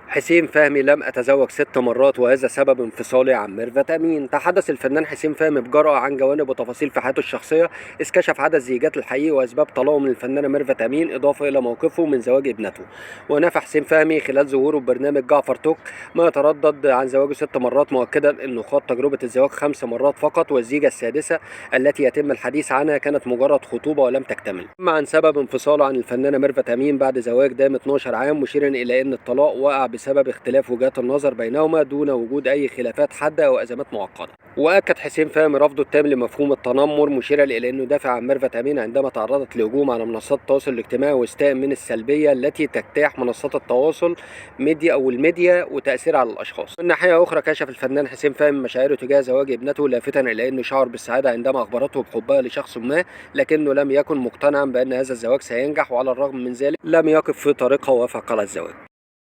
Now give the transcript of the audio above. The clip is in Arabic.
حسين فهمي: لم أتزوج 6 مرات وهذا سبب انفصالي عن ميرفت أمين. تحدث الفنان حسين فهمي بجرأة عن جوانب وتفاصيل في حياته الشخصية، إذ كشف عدد زيجات الحقيقي وأسباب طلاقه من الفنانة ميرفت أمين، إضافة إلى موقفه من زواج ابنته. ونفى حسين فهمي خلال ظهوره ببرنامج جعفر توك ما يتردد عن زواجه 6 مرات، مؤكدا أنه خاض تجربة الزواج 5 مرات فقط، والزيجة السادسة التي يتم الحديث عنها كانت مجرد خطوبة ولم تكتمل. أما عن سبب انفصاله عن الفنانة ميرفت أمين بعد زواج دام 12 عام، مشيرا إلى أن الطلاق وقع بسبب اختلاف وجهات النظر بينهما دون وجود أي خلافات حادة أو أزمات معقدة. وأكد حسين فهمي رفضه التام لمفهوم التنمر، مشيرا إلى أنه دافع عن ميرفت أمين عندما تعرضت لهجوم على منصات التواصل الاجتماعي واستاء من السلبية التي تجتاح منصات التواصل الميديا وتأثيرها على الأشخاص. من ناحية أخرى، كشف الفنان حسين فهمي مشاعره تجاه زواج ابنته، لافتا إلى أنه شعر بالسعادة عندما أخبرته بحبها لشخص ما، لكنه لم يكن مقتنعا بأن هذا الزواج سينجح، وعلى الرغم من ذلك لم يقف في طريقها ووافق على الزواج.